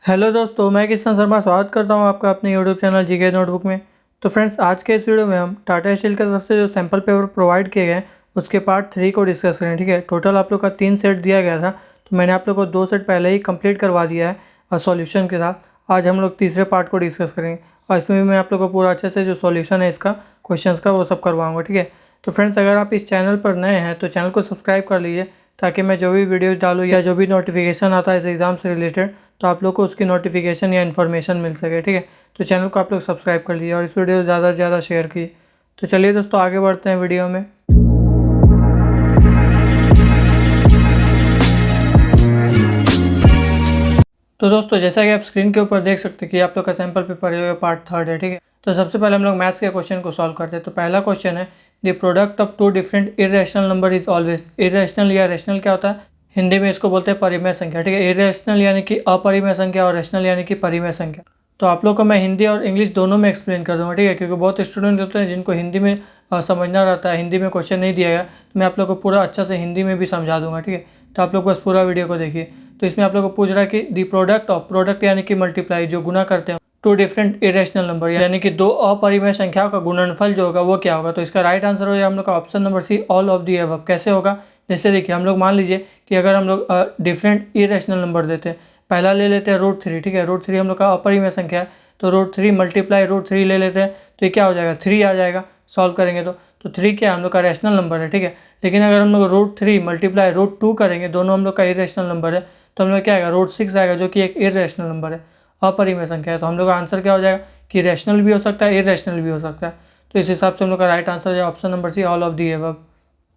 Hello दोस्तों, मैं किशन शर्मा स्वागत करता हूं आपका अपने यूट्यूब चैनल जीके नोटबुक में। तो फ्रेंड्स, आज के इस वीडियो में हम टाटा स्टील की तरफ से जो सैम्पल पेपर प्रोवाइड किए गए हैं उसके पार्ट 3 को डिस्कस करें। ठीक है, टोटल आप लोग का 3 सेट दिया गया था, तो मैंने आप लोग को 2 सेट पहले ही कंप्लीट करवा दिया है और सॉल्यूशन के साथ। आज हम लोग तीसरे पार्ट को डिस्कस करेंगे और इसमें भी मैं आप लोग को पूरा अच्छे से जो सॉल्यूशन है इसका क्वेश्चन का वो सब करवाऊँगा। ठीक है, तो फ्रेंड्स, अगर आप इस चैनल पर नए हैं तो चैनल को सब्सक्राइब कर लीजिए, ताकि मैं जो भी वीडियोज़ डालूँ या जो भी नोटिफिकेशन आता है इस एग्ज़ाम से रिलेटेड तो आप लोग को उसकी नोटिफिकेशन या इन्फॉर्मेशन मिल सके। ठीक है, तो चैनल को आप लोग सब्सक्राइब कर लीजिए और इस वीडियो को ज़्यादा से ज़्यादा शेयर कीजिए। तो चलिए दोस्तों, आगे बढ़ते हैं वीडियो में। तो दोस्तों, जैसा कि आप स्क्रीन के ऊपर देख सकते हैं कि आप लोग का सैम्पल पेपर है पार्ट 3 है। ठीक है, तो सबसे पहले हम लोग मैथ्स के क्वेश्चन को सॉल्व करते हैं। तो पहला क्वेश्चन है, the product of two different irrational number is always. Irrational या रेशनल क्या होता है? हिंदी में इसको बोलते हैं परिमेय संख्या। ठीक है, इरेशनल यानी कि अपरिमेय संख्या और रेशनल यानी कि परिमेय संख्या। तो आप लोग को मैं हिंदी और इंग्लिश दोनों में एक्सप्लेन कर दूंगा। ठीक है, क्योंकि बहुत स्टूडेंट होते हैं जिनको हिंदी में समझना रहता है, हिंदी में क्वेश्चन नहीं दिया गया, तो मैं आप लोग को पूरा अच्छा से हिंदी में भी समझा दूंगा। ठीक है, तो आप लोग बस पूरा वीडियो को देखिए। तो इसमें आप लोग को पूछ रहा है कि दी प्रोडक्ट ऑफ, प्रोडक्ट यानी कि मल्टीप्लाई, जो गुना करते हैं, टू डिफरेंट इरेशनल नंबर यानी कि दो अपरिमेय संख्याओं का गुणनफल जो होगा वो क्या होगा। तो इसका राइट आंसर हो जाएगा हम लोग का option number C, all of the above. कैसे होगा? जैसे देखिए, हम लोग मान लीजिए कि अगर हम लोग डिफरेंट इरेशनल नंबर देते हैं, पहला ले लेते हैं √3। ठीक है, √3 हम लोग का अपरिमेय संख्या है, तो √3 मल्टीप्लाई √3 ले लेते हैं, तो ये क्या हो जाएगा? 3 आ जाएगा। सॉल्व करेंगे तो 3 क्या है? हम लोग का रैशनल नंबर है। ठीक है, लेकिन अगर हम लोग √3 मल्टीप्लाई √2 करेंगे, दोनों हम लोग का इरेशनल नंबर है, तो हम लोग क्या आएगा? √6 आएगा, जो कि एक इरेशनल नंबर है, अपरिमेय संख्या है। तो हम लोग का आंसर क्या हो जाएगा कि रैशनल भी हो सकता है, इरेशनल भी हो सकता है। तो इस हिसाब से हम लोग का राइट आंसर है option number C, all of the above.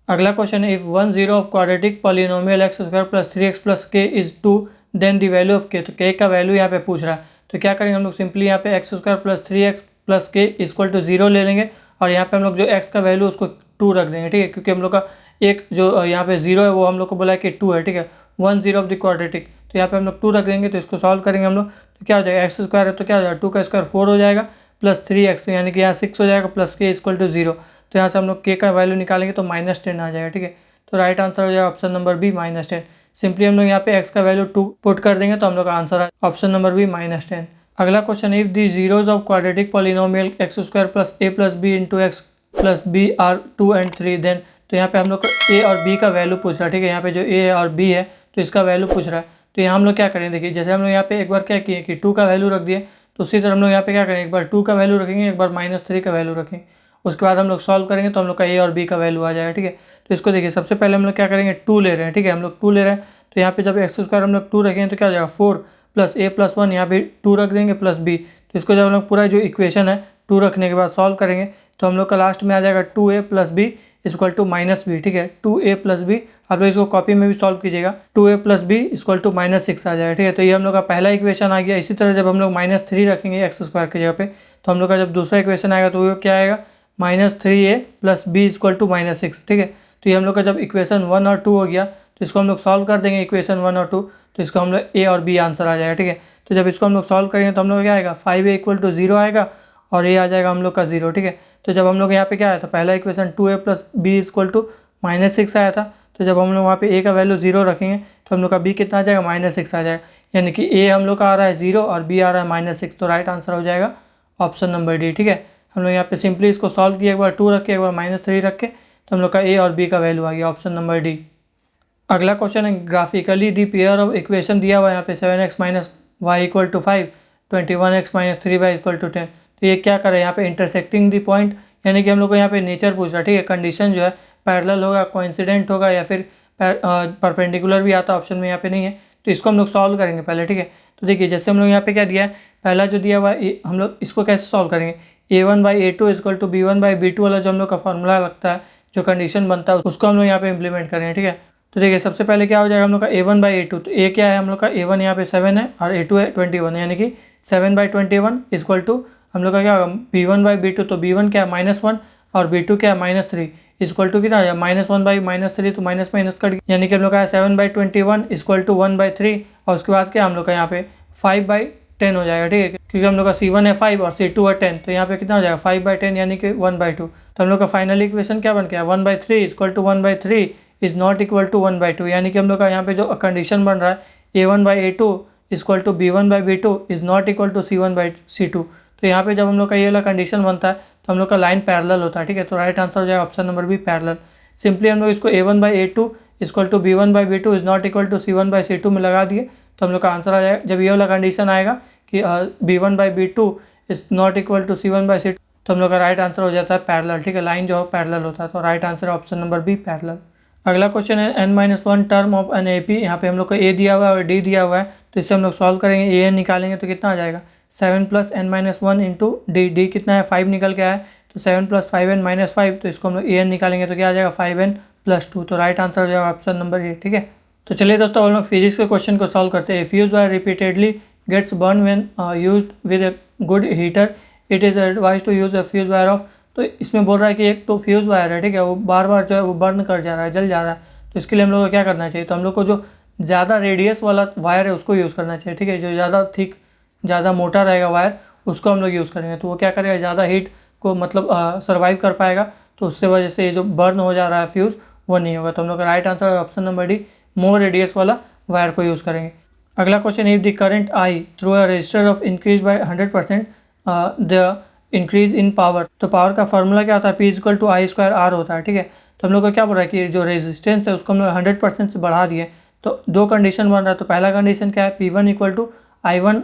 अगला क्वेश्चन है, if 1 0 of quadratic polynomial x² + 3x + k is 2, then the value of k। तो k का वैल्यू यहाँ पे पूछ रहा है, तो क्या करेंगे हम लोग? सिंपली यहाँ पे x² + 3x + k = 0 ले लेंगे और यहाँ पे हम लोग जो x का वैल्यू उसको 2 रख देंगे। ठीक है, क्योंकि हम लोग का एक जो यहाँ पे 0 है वो हम लोग को बोला है कि 2 है। ठीक है, 1 0 ऑफ द क्वाड्रेटिक, तो यहाँ पे हम लोग 2 रख देंगे। तो इसको सॉल्व करेंगे हम लोग, तो क्या हो जाएगा? x² है तो क्या हो जाएगा? 2 का स्क्वायर 4 हो जाएगा, प्लस 3x, तो यानी कि यहाँ 6 हो जाएगा, प्लस k = 0। तो यहाँ से हम लोग k का वैल्यू निकालेंगे तो -10 आ जाएगा। ठीक है, तो राइट आंसर हो जाएगा ऑप्शन नंबर बी, -10। सिंपली हम लोग यहाँ पे x का वैल्यू 2 पुट कर देंगे तो हम लोग का आंसर है ऑप्शन नंबर बी, -10। अगला question, if the zeros of quadratic polynomial x² + a + b × x + b are 2 and 3, then. तो यहाँ पे हम लोग को a और b का वैल्यू पूछ रहा है। ठीक है, यहाँ पे जो a और b है तो इसका वैल्यू पूछ रहा है। तो यहाँ हम लोग क्या करेंगे? देखिए, जैसे हम लोग यहाँ पे एक बार क्या किए कि 2 का वैल्यू रख दिए, तो उसी तरह हम लोग यहाँ पे क्या करेंगे? एक बार 2 का वैल्यू रखेंगे, एक बार -3 का वैल्यू रखेंगे। उसके बाद हम लोग सॉल्व करेंगे तो हम लोग का a और b का वैल्यू आ जाएगा। ठीक है, तो इसको देखिए, सबसे पहले हम लोग क्या करेंगे? 2 ले रहे हैं। ठीक है, हम लोग 2 ले रहे हैं, तो यहाँ पे जब x² हम लोग 2 रखेंगे तो क्या हो जाएगा? 4 + a + 1, यहाँ पे 2 रख देंगे, प्लस b। तो इसको जब हम लोग पूरा जो इक्वेशन है 2 रखने के बाद सॉल्व करेंगे तो हम लोग का लास्ट में आ जाएगा 2a + b = -b। ठीक है, 2a + b, आप लोग इसको कॉपी में भी सॉल्व कीजिएगा, 2a + b = -6 आ जाएगा। ठीक है, तो ये हम लोग का पहला इक्वेशन आ गया। इसी तरह जब हम लोग -3 रखेंगे x² की जगह पे, तो हम लोग का जब दूसरा इक्वेशन आएगा तो वो क्या आएगा? -3a + b = -6। ठीक है, तो ये हम लोग का जब इक्वेशन 1 और 2 हो गया, तो इसको हम लोग सॉल्व कर देंगे इक्वेशन 1 और 2, तो इसको हम लोग a और b आंसर आ जाएगा। ठीक है, तो जब इसको हम लोग सॉल्व करेंगे तो हम लोग क्या आएगा? 5a = 0 आएगा और a आ जाएगा हम लोग का 0। ठीक है, तो जब हम लोग यहाँ पे क्या आया था? पहला इक्वेशन 2a + b = -6 आया था, तो जब हम लोग वहाँ पे a का वैल्यू 0 रखेंगे तो हम लोग का b कितना आ जाएगा? -6 आ जाएगा, यानी कि a हम लोग का आ रहा है 0 और b आ रहा है -6। तो राइट आंसर हो जाएगा ऑप्शन नंबर डी। ठीक है, हम लोग यहाँ पे सिंपली इसको सॉल्व किया, एक बार 2 रख के एक बार -3 रख के, तो हम लोग का a और b का वैल्यू आ गया ऑप्शन नंबर डी। अगला क्वेश्चन है, graphically the pair of equation दिया हुआ है यहाँ पे 7x - y = 5, 21x - 3y = 10। तो ये क्या करे? यहाँ पे इंटरसेक्टिंग दी पॉइंट, यानी कि हम लोग को यहाँ पे नेचर पूछ रहा है। ठीक है, कंडीशन जो है पैरेलल होगा, कोइंसिडेंट होगा, या फिर परपेंडिकुलर भी आता ऑप्शन में, यहाँ पे नहीं है। तो इसको हम लोग सॉल्व करेंगे पहले। ठीक है, तो देखिए, जैसे हम लोग यहाँ पे क्या दिया है, पहला जो दिया हुआ है हम लोग इसको कैसे सॉल्व करेंगे? a1/a2 = b1/b2 वाला जो हम लोग का फॉर्मूला लगता है, जो कंडीशन बनता है, उसको हम लोग यहाँ पे इंप्लीमेंट करेंगे। ठीक है, तो देखिए, सबसे पहले क्या हो जाएगा हम लोग का a1/a2, तो a क्या है हम लोग का? a1 यहाँ पे 7 है और a2 है 21, यानी कि 7/21 = हम लोग का क्या होगा? b1/b2, तो b1 क्या है? -1 और b2 क्या है? -3 = कितना आ जाएगा? -1/-3, तो माइनस माइनस कट गया, यानी कि हम लोग का 7/21 = 1/3, और उसके बाद क्या हम लोग का यहाँ पे 5/10 हो जाएगा। ठीक है, क्योंकि हम लोग का C1 है 5 और C2 है 10, तो यहाँ पे कितना हो जाएगा? 5/10, यानी कि 1/2। तो हम लोग का फाइनल इक्वेशन क्या बन गया? 1/3 = 1/3 इज़ नॉट इक्वल टू 1/2, यानी कि हम लोग का यहाँ पे जो कंडीशन बन रहा है a1/a2 equal to B1 by B2 is not equal to C1 by C2। तो यहाँ पे जब हम लोग का ये वाला कंडीशन बनता है तो हम लोग का लाइन पैरेलल होता है, ठीक है। तो राइट आंसर हो जाएगा option number B, parallel. Simply हम लोग इसको A1 by A2 equal to B1 by B2 is not equal to C1 by C2 में लगा दिए तो हम लोग का आंसर आ जाएगा। जब ये वाला कंडीशन आएगा कि B1 by B2 is not equal to C1 by C2 तो हम लोग का राइट आंसर हो जाता है पैरेलल, ठीक है। लाइन जो है पैरेलल होता है, तो right answer option number B, parallel. अगला क्वेश्चन है n-1 term of N AP। यहाँ पे हम लोग को a दिया हुआ है और d दिया हुआ है, तो इससे हम लोग सॉल्व करेंगे। an निकालेंगे तो कितना आ जाएगा 7 प्लस n-1 इंटू d कितना है 5 निकल के आया, तो 7 प्लस 5n-5, तो इसको हम लोग an निकालेंगे तो क्या आ जाएगा 5n प्लस 2। तो राइट आंसर हो जाएगा ऑप्शन नंबर ए, ठीक है। तो चलिए दोस्तों हम लोग फिजिक्स के क्वेश्चन को सॉल्व करते हैं। Fuse wire repeatedly gets burn when used with a good heater, it is advise to use a fuse wire of. तो इसमें बोल रहा है कि एक तो फ्यूज़ वायर है, ठीक है, वो बार बार जो है वो बर्न कर जा रहा है, जल जा रहा है। तो इसके लिए हम लोग को क्या करना चाहिए, तो हम लोग को जो ज़्यादा रेडियस वाला वायर है उसको यूज़ करना चाहिए, ठीक है। जो ज़्यादा थिक, ज़्यादा मोटा रहेगा वायर उसको हम लोग यूज़ करेंगे, तो वो क्या करेगा, ज़्यादा हीट को मतलब सर्वाइव कर पाएगा, तो उससे वजह से ये जो बर्न हो जा रहा है फ्यूज़ वो नहीं होगा। तो हम लोग का right answer option number D, more radius वाला वायर को यूज़ करेंगे। अगला question, if the current I through a resistor of increase by 100% the increase in power. तो पावर का फॉर्मूला क्या होता है, P equal to I square R होता है, ठीक है। तो हम लोग को क्या बोल रहा है कि जो रेजिस्टेंस है उसको हम लोग 100% से बढ़ा दिए, तो दो कंडीशन बन रहा है। तो पहला कंडीशन क्या है, P1 equal to I1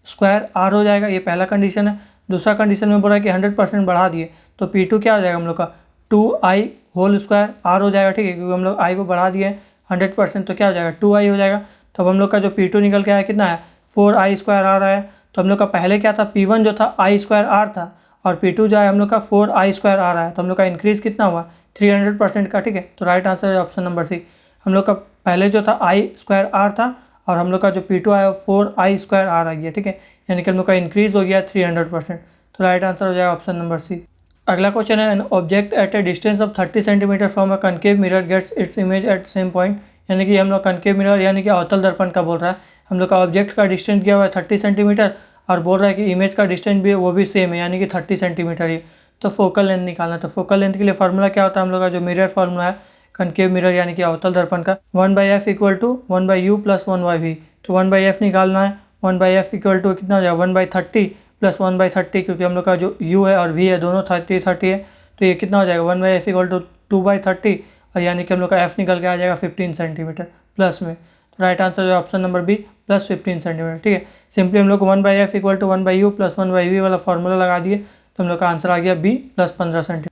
square are हो जाएगा, ये पहला कंडीशन है। दूसरा कंडीशन में बोल रहा है कि 100% बढ़ा दिए, तो P2 क्या हो जाएगा हम लोग का 2I होल स्क्वायर आर हो जाएगा, ठीक है, क्योंकि हम लोग I को बढ़ा दिए 100%, तो क्या हो जाएगा 2I हो जाएगा। तब हम लोग का जो P2 निकल के आया कितना है 4I स्क्वायर आर आया। तो हम लोग का पहले क्या था, P1 जो था I स्क्वायर आर था और P2 जो है हम लोग का 4I स्क्वायर आर है। तो हम लोग का इंक्रीज़ कितना हुआ 300% का, ठीक है। तो राइट आंसर है ऑप्शन नंबर सी। हम लोग का पहले जो था I स्क्वायर आर था और हम लोग का जो P2 आया 4I स्क्वायर आर आ गया, ठीक है, यानी कि हम लोग का इंक्रीज़ हो गया 300%। तो राइट आंसर हो जाएगा ऑप्शन नंबर सी। अगला क्वेश्चन है, an object at a distance of 30 centimetre from a concave mirror gets its image at same point. यानी कि हम लोग कनकेव मिरर यानी कि अवतल दर्पण का बोल रहा है। हम लोग का ऑब्जेक्ट का डिस्टेंस दिया हुआ है 30 सेंटीमीटर और बोल रहा है कि इमेज का डिस्टेंस भी है वो भी सेम है, यानी कि 30 सेंटीमीटर ही। तो फोकल लेंथ निकालना, तो फोकल लेंथ के लिए फार्मूला क्या होता है, हम लोग का जो मिरर फार्मूला है कनकेव मिरर यानी कि अवतल दर्पण का, 1/f equal to 1/u plus 1/v। तो 1/f निकालना है, 1/f इक्वल टू कितना हो जाएगा 1/30 प्लस 1/30, क्योंकि हम लोग का जो u है और v है दोनों 30 है, तो ये कितना हो जाएगा 1/f इक्वल टू 2/30 और यानी कि हम लोग का f निकल के आ जाएगा 15 सेंटीमीटर प्लस में। तो राइट आंसर जो option number B plus 15 centimetre, ठीक है। सिंपली हम लोग को 1/f equal to 1/u plus 1/v वाला फार्मूला लगा दिए, तो हम लोग का आंसर आ गया बी प्लस 15 सेंटीमीटर।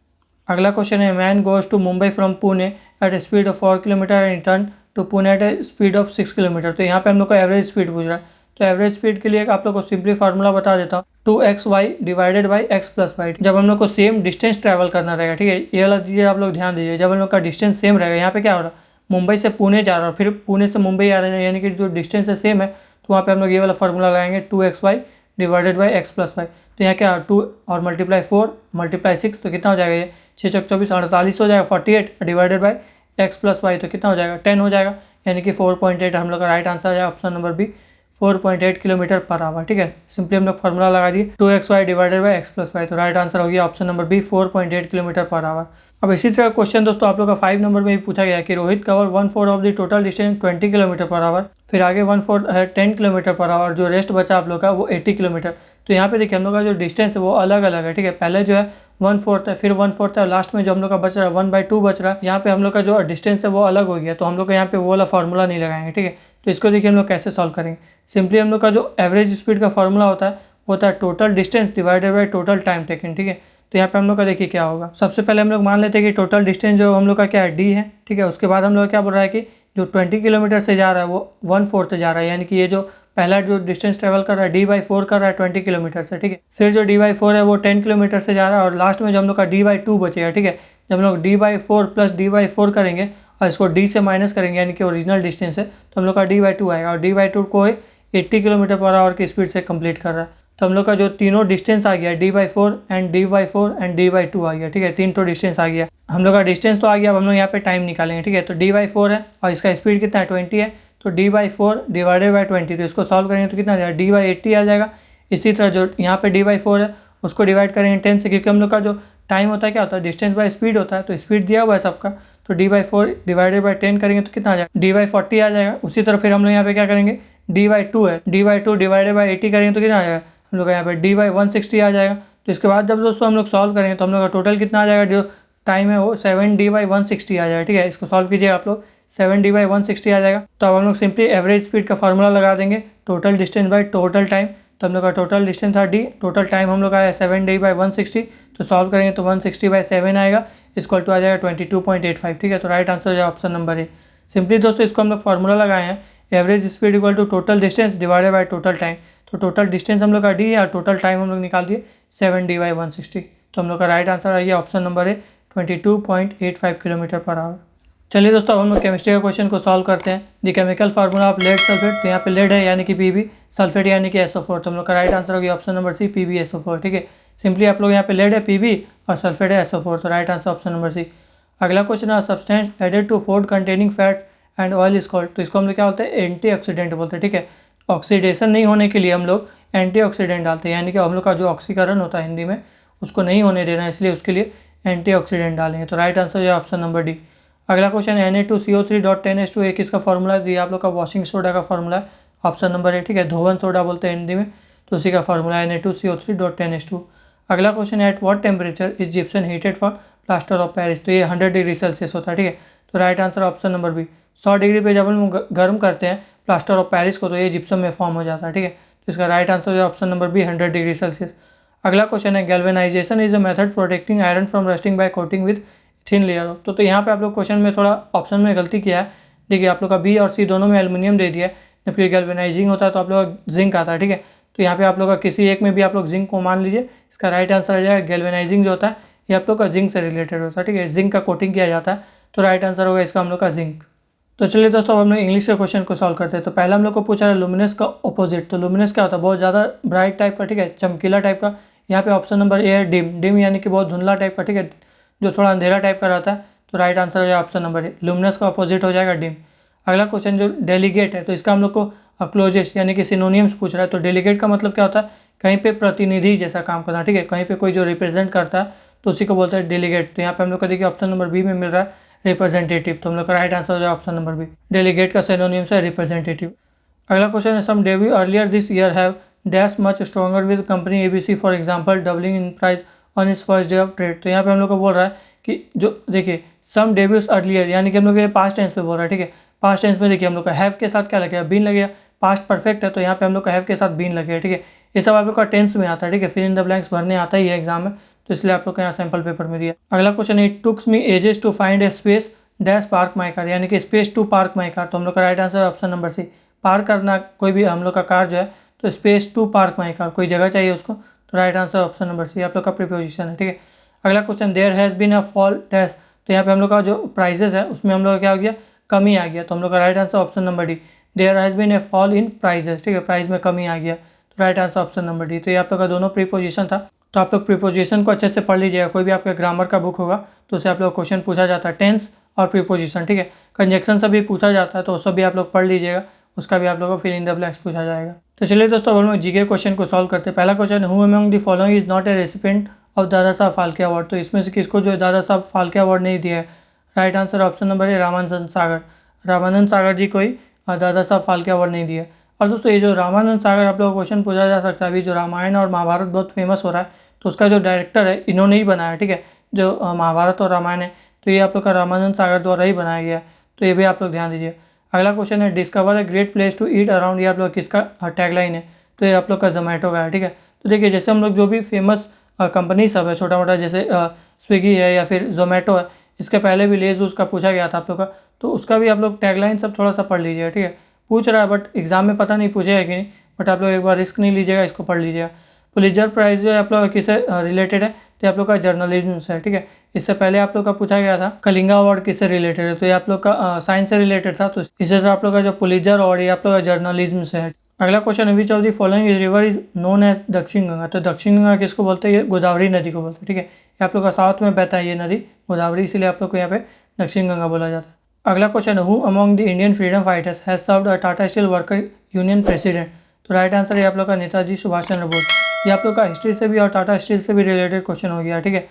अगला क्वेश्चन है, man goes to Mumbai from Pune at a speed of 4 kilometre and return to Pune at a speed of 6 kilometre. तो यहाँ पे हम लोग का एवरेज स्पीड पूछ रहा है। तो एवरेज स्पीड के लिए आप लोग को सिंपली फार्मूला बता देता हूँ, 2xy divided by x plus y. जब हम लोग को सेम डिस्टेंस ट्रैवल करना रहेगा, ठीक है, ये वाला चीज़ आप लोग ध्यान दीजिए। जब हम लोग का डिस्टेंस सेम रहेगा, यहाँ पे क्या हो रहा है, मुंबई से पुणे जा रहा है, फिर पुणे से मुंबई आ रहे हैं, यानी कि जो डिस्टेंस है सेम है, तो वहाँ पे हम लोग ये वाला फार्मूला लगाएंगे 2xy divided by x plus y. तो यहाँ क्या 2 और मल्टीप्लाई 4 मल्टीप्लाई 6, तो कितना हो जाएगा ये 6 चौक 24 48 हो जाएगा, 48 divided by x plus y, तो कितना हो जाएगा 10 हो जाएगा, यानी कि 4.8 हम लोग का राइट आंसर है option number B 4.8 kilometre per hour, ठीक है। सिंपली हम लोग फार्मूला लगा दिए 2xy divided by x plus y, तो राइट आंसर हो गया option number B 4.8 kilometre per hour. अब इसी तरह क्वेश्चन दोस्तों आप लोग का 5 नंबर में भी पूछा गया कि Rohit cover 1/4 of the total distance 20 kilometre per our, फिर आगे 1/4 है 10 किलोमीटर पर आवर, जो रेस्ट बचा आप लोग का वो 80 किलोमीटर। तो यहाँ पे देखिए हम लोग का जो डिस्टेंस है वो अलग अलग है, ठीक है। पहले जो है 1/4 है, फिर 1/4 है, लास्ट में जो हम लोग का बच रहा है 1/2 बच रहा है। यहाँ पे हम लोग का जो डिस्टेंस है वो अलग हो गया, तो हम लोग का यहाँ पे वो वाला फार्मूला नहीं लगाएंगे, ठीक है। तो इसको देखिए हम लोग कैसे सॉल्व करेंगे। सिंपली हम लोग का जो एवरेज स्पीड का फार्मूला होता है वो होता है total distance divided by total time taken, ठीक है। तो यहाँ पे हम लोग का देखिए क्या होगा, सबसे पहले हम लोग मान लेते हैं कि टोटल डिस्टेंस जो हम लोग का क्या है डी है, ठीक है। उसके बाद हम लोग क्या बोल रहा है कि जो 20 किलोमीटर से जा रहा है वो 1/4 से जा रहा है, यानी कि ये जो पहला जो डिस्टेंस ट्रेवल कर रहा है d/4 कर रहा है 20 किलोमीटर से, ठीक है। फिर जो d/4 है वो 10 किलोमीटर से जा रहा है और लास्ट में जो हम लोग का d/2 बचेगा, ठीक है। जब हम लोग d/4 प्लस d/4 करेंगे और इसको d से माइनस करेंगे, यानी कि ओरिजिनल डिस्टेंस है, तो हम लोग का d/2 आएगा और d/2 को 80 किलोमीटर पर आवर की स्पीड से कंप्लीट कर रहा है। तो हम लोग का जो तीनों डिस्टेंस आ गया d/4 and d/4 and d/2 आ गया, ठीक है। तीन तो डिस्टेंस आ गया, हम लोग का डिस्टेंस तो आ गया। अब हम लोग यहाँ पे टाइम निकालेंगे, ठीक है। तो d/4 है और इसका स्पीड कितना है 20 है, तो d/4 डिवाइडेड बाई 20, तो इसको सॉल्व करेंगे तो कितना आ जाएगा d/80 आ जाएगा। इसी तरह जो यहाँ पे d/4 है उसको डिवाइड करेंगे 10 से, क्योंकि हम लोग का जो टाइम होता है क्या होता है डिस्टेंस बाय स्पीड होता है, तो स्पीड दिया हुआ है सबका, तो d/4 डिवाइडेड बाई 10 करेंगे तो कितना आ जाएगा, d/40 आ जाएगा। उसी तरह फिर हम लोग यहाँ पे क्या करेंगे, d/2 है, d/2 डिवाइडेड बाई 80 करेंगे तो कितना आ जाएगा, हम लोग यहाँ पे d/160 आ जाएगा। तो इसके बाद जब दोस्तों हम लोग सॉल्व करेंगे तो हम लोग का टोटल कितना आ जाएगा, जो टाइम है वो 7d/160 आ जाएगा। ठीक है, इसको सॉल्व कीजिए आप लोग, 7d/160 आ जाएगा। तो अब हम लोग सिंपली एवरेज स्पीड का फॉर्मूला लगा देंगे, total distance by total time. तो हम लोग का टोटल डिस्टेंस था d, टोटल टाइम हम लोग आया 7d/160। तो सॉल्व करेंगे तो 160/7 आएगा, इक्वल टू आ जाएगा 22.85। ठीक है, तो राइट आंसर हो जाएगा ऑप्शन नंबर ए। सिंपली दोस्तों इसको हम लोग फॉर्मूला लगाए हैं, average speed equal to total distance divided by total time. तो टोटल डिस्टेंस हम लोग का d है और टोटल टाइम हम लोग निकाल दिए 7d/160। तो हम लोग का राइट आंसर आ गया option number A, 22.85 kilometre per our. चलिए दोस्तों अब हम लोग केमिस्ट्री का क्वेश्चन को सॉल्व करते हैं। The chemical formula of lead sulphate, तो यहाँ पे लेड है यानी कि Pb, सल्फेट यानी कि SO4। तो हम लोग का राइट आंसर हो गया ऑप्शन नंबर सी, PbSO4। ठीक है, सिंपली आप लोग यहाँ पे लेड है Pb और सल्फेट है SO4, तो right answer option number C. अगला क्वेश्चन है substance added to food containing fats and oil is called, तो इसको हम लोग क्या बोलते हैं, एंटीऑक्सीडेंट बोलते हैं। ठीक है, ऑक्सीडेशन नहीं होने के लिए हम लोग एंटीऑक्सीडेंट डालते हैं, यानी कि हम लोग का जो ऑक्सीकरण होता है हिंदी में उसको नहीं होने देना है, इसलिए उसके लिए एंटीऑक्सीडेंट डालेंगे। तो राइट आंसर है ऑप्शन नंबर डी। अगला क्वेश्चन Na2CO3.10H2 एक इसका फॉर्मूला है, आप लोग का वॉशिंग सोडा का फॉर्मूला है, ऑप्शन नंबर ए। ठीक है, धोवन सोडा बोलते हैं हिंदी में, तो उसी का फॉर्मूला है Na2CO3.10H2। अगला क्वेश्चन है at what temperature is gypsum heated for plaster of Paris, तो ये 100 डिग्री सेल्सियस होता है। ठीक है, तो right answer option number B. 100 degree पे जब हम गर्म करते हैं प्लास्टर ऑफ पेरिस को तो ये जिप्सम में फॉर्म हो जाता है। ठीक है, तो इसका राइट आंसर है option number B, 100 degree Celsius. अगला क्वेश्चन है galvanisation is a method protecting iron from rusting by coating with thin layer. तो यहाँ पे आप लोग क्वेश्चन में थोड़ा ऑप्शन में गलती किया है। देखिए आप लोग का बी और सी दोनों में एल्युमिनियम दे दिया है, जबकि गैल्वेनाइजिंग होता है तो आप लोग का जिंक आता है। ठीक है, तो यहाँ पे आप लोग का किसी एक में भी आप लोग जिंक को मान लीजिए, इसका राइट आंसर आ जाएगा गैल्वेनाइजिंग जो होता है ये आप लोग का जिंक से रिलेटेड होता है। ठीक है, जिंक का कोटिंग किया जाता है, तो राइट आंसर होगा इसका हम लोग का जिंक। तो चलिए दोस्तों अब हम लोग इंग्लिश के क्वेश्चन को सॉल्व करते हैं। तो पहला हम लोग को पूछा है लुमिनस का ऑपोजिट, तो लुमिनस क्या होता है, बहुत ज़्यादा ब्राइट टाइप का। ठीक है, चमकीला टाइप का। यहाँ पे ऑप्शन नंबर ए है डिम, डिम यानी कि बहुत धुंधला टाइप का। ठीक है, जो थोड़ा अंधेरा टाइप का रहता है, तो राइट आंसर हो जाएगा ऑप्शन नंबर ए, लुमिनस का अपोजिट हो जाएगा डिम। अगला क्वेश्चन जो डेलीगेट है, तो इसका हम लोग को क्लोजेस्ट यानी कि सिनोनियम्स पूछ रहा है। तो डेलीगेट का मतलब क्या होता है, कहीं पे प्रतिनिधि जैसा काम करना। ठीक है, कहीं पे कोई जो रिप्रेजेंट करता है तो उसी को बोलते हैं डेलीगेट। तो यहाँ पे हम लोग को देखिए ऑप्शन नंबर बी में मिल रहा है रिप्रेजेंटेटिव, तो हम लोग का राइट आंसर हो जाएगा ऑप्शन नंबर बी, डेलीगेट का सिनोनिम्स है रिप्रेजेंटेटिव। अगला क्वेश्चन है some debut earlier this year have dash much stronger with company ABC for example doubling in price on its first day of trade. तो यहाँ पे हम लोग को बोल रहा है कि जो देखिए सम डेब्यूज अर्लियर यानी कि हम लोग ये पास्ट टेंस पे बोल रहा है। ठीक है, पास्ट टेंस में देखिए हम लोग का हैव के साथ क्या लगेगा, बीन लगेगा। पास्ट परफेक्ट है तो यहाँ पे हम लोग का हैव के साथ बीन लगेगा। ठीक है, ये सब आप लोग का टेंस में आता है। ठीक है, फिल इन द ब्लैंक्स भरने आता ही है एग्जाम में, तो इसलिए आप लोग का यहाँ सैम्पल पेपर में दिया। अगला question it takes me ages to find a space dash park my car, यानी कि space to park my car. तो हम लोग का राइट आंसर है ऑप्शन नंबर सी, पार्क करना कोई भी हम लोग का कार जो है, तो space to park my car, कोई जगह चाहिए उसको, तो right answer option number C आप लोग का प्रीपोजिशन है। ठीक है, अगला question there has been a fall dash, तो यहाँ पे हम लोग का जो प्राइजेस है उसमें हम लोग का क्या हो गया, कमी आ गया। तो हम लोग का right answer option number D, there has been a fall in prices. ठीक है, प्राइस में कमी आ गया, तो right answer option number D. तो ये आप लोग का दोनों प्रीपोजिशन था, तो आप लोग प्रीपोजिशन को अच्छे से पढ़ लीजिएगा। कोई भी आपके ग्रामर का बुक होगा तो उससे आप लोग क्वेश्चन पूछा जाता है, टेंस और प्रीपोजिशन। ठीक है, कंजक्शन से भी पूछा जाता है, तो उससे भी आप लोग पढ़ लीजिएगा, उसका भी आप लोगों को फिल इन द ब्लैंक्स पूछा जाएगा। तो चलिए दोस्तों अब हम लोग जीके क्वेश्चन को सॉल्व करते हैं। पहला question who among the following is not a recipient of Dada Saheb Phalke award, तो इसमें से किसको जो दादा साहब फाल्के अवार्ड नहीं दिया है। राइट आंसर ऑप्शन नंबर है रामानंद सागर, रामानंद सागर जी को ही दादा साहब फाल्के अवार्ड नहीं दिया। और दोस्तों ये जो रामानंद सागर आप लोग क्वेश्चन पूछा जा सकता है, अभी जो रामायण और महाभारत बहुत फेमस हो रहा है तो उसका जो डायरेक्टर है इन्होंने ही बनाया। ठीक है, जो महाभारत और रामायण है तो ये आप लोग का रामानंद सागर द्वारा ही बनाया गया है, तो ये भी आप लोग ध्यान दीजिए। अगला क्वेश्चन है discover a great place to eat around, ये आप लोग किसका टैगलाइन है, तो ये आप लोग का जोमेटो का है। ठीक है, तो देखिए जैसे हम लोग जो भी फेमस कंपनी सब है छोटा मोटा, जैसे स्विगी है या फिर जोमेटो है, इसके पहले भी लेज उसका पूछा गया था आप लोग का, तो उसका भी आप लोग टैगलाइन सब थोड़ा सा पढ़ लीजिएगा। ठीक है, पूछ रहा है बट एग्जाम में पता नहीं पूछेगा कि नहीं, बट आप लोग एक बार रिस्क नहीं लीजिएगा, इसको पढ़ लीजिएगा। पुलित्जर प्राइज जो है आप लोग किससे रिलेटेड है, तो आप लोग का जर्नलिज्म से है। ठीक है, इससे पहले आप लोग का पूछा गया था कलिंगा अवार्ड किससे रिलेटेड है, तो ये आप लोग का साइंस से रिलेटेड था, तो इससे आप लोग का जो पुलित्जर अवार्ड ये आप लोग का जर्नलिज्म से है। अगला question which of the following river is known as Dakshin Ganga, तो दक्षिण गंगा किसको बोलते हैं, ये गोदावरी नदी को बोलते हैं। ठीक है, ये आप लोग का साउथ में बहता है ये नदी गोदावरी, इसीलिए आप लोग को यहाँ पे दक्षिण गंगा बोला जाता है। अगला question who among the Indian freedom fighters has served a Tata steel worker union president, तो राइट आंसर है आप लोग का नेताजी सुभाष चंद्र बोस। ये आप लोग का हिस्ट्री से भी और टाटा स्टील से भी रिलेटेड क्वेश्चन हो गया। ठीक है,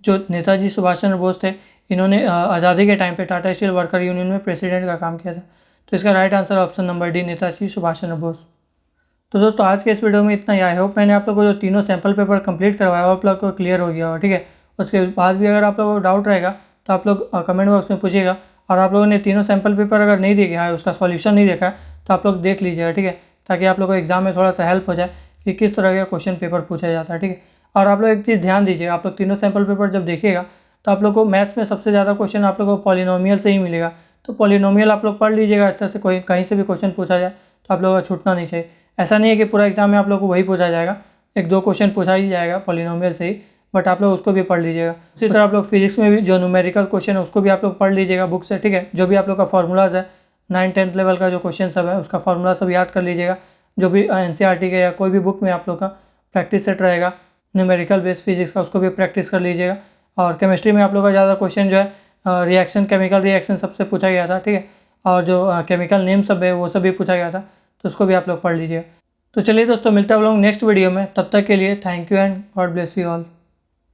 जो नेताजी सुभाष चंद्र बोस थे इन्होंने आज़ादी के टाइम पे टाटा स्टील वर्कर यूनियन में प्रेसिडेंट का काम किया था। तो इसका right answer option number D, Netaji Subhash Chandra Bose. तो दोस्तों आज के इस वीडियो में इतना ही। आई होप मैंने आप लोगों को जो तीनों सैम्पल पेपर कंप्लीट करवाया आप लोग को क्लियर हो गया हो, ठीक है। उसके बाद भी अगर आप लोगों को डाउट रहेगा तो आप लोग कमेंट बॉक्स में पूछिएगा। और आप लोगों ने तीनों सैम्पल पेपर अगर नहीं देखा है, उसका सॉल्यूशन नहीं देखा है, तो आप लोग देख लीजिएगा, ठीक है, ताकि आप लोग को एग्जाम में थोड़ा सा हेल्प हो जाए कि किस तरह का क्वेश्चन पेपर पूछा जाता है, ठीक है। और आप लोग एक चीज़ ध्यान दीजिएगा, आप लोग तीनों सैम्पल पेपर जब देखिएगा तो आप लोग को मैथ्स में सबसे ज़्यादा क्वेश्चन आप लोग को पॉलिनोमियल से ही मिलेगा। तो पॉलिनोमियल आप लोग पढ़ लीजिएगा अच्छा से, कोई कहीं से भी क्वेश्चन पूछा जाए तो आप लोगों का छूटना नहीं चाहिए। ऐसा नहीं है कि पूरा एग्जाम में आप लोग को वही पूछा जाएगा, एक दो क्वेश्चन पूछा ही जाएगा पॉलिनोमियल से ही, बट आप लोग उसको भी पढ़ लीजिएगा। इसी तरह आप लोग फिजिक्स में भी जो न्यूमेरिकल क्वेश्चन है उसको भी आप लोग पढ़ लीजिएगा बुक से, ठीक है। जो भी आप लोग का फॉर्मूलाज है 9th-10th लेवल का जो क्वेश्चन सब है उसका फॉर्मूला सब याद कर लीजिएगा। जो भी NCERT के या कोई भी बुक में आप लोग का प्रैक्टिस सेट रहेगा न्यूमेरिकल बेस्ड फिजिक्स का, उसको भी प्रैक्टिस कर लीजिएगा। और केमिस्ट्री में आप लोग का ज़्यादा क्वेश्चन जो है रिएक्शन, केमिकल रिएक्शन सबसे पूछा गया था, ठीक है। और जो केमिकल नेम सब है वो सब भी पूछा गया था, तो उसको भी आप लोग पढ़ लीजिए। तो चलिए दोस्तों, मिलते हैं हम लोग नेक्स्ट वीडियो में। तब तक के लिए thank you and God bless you all.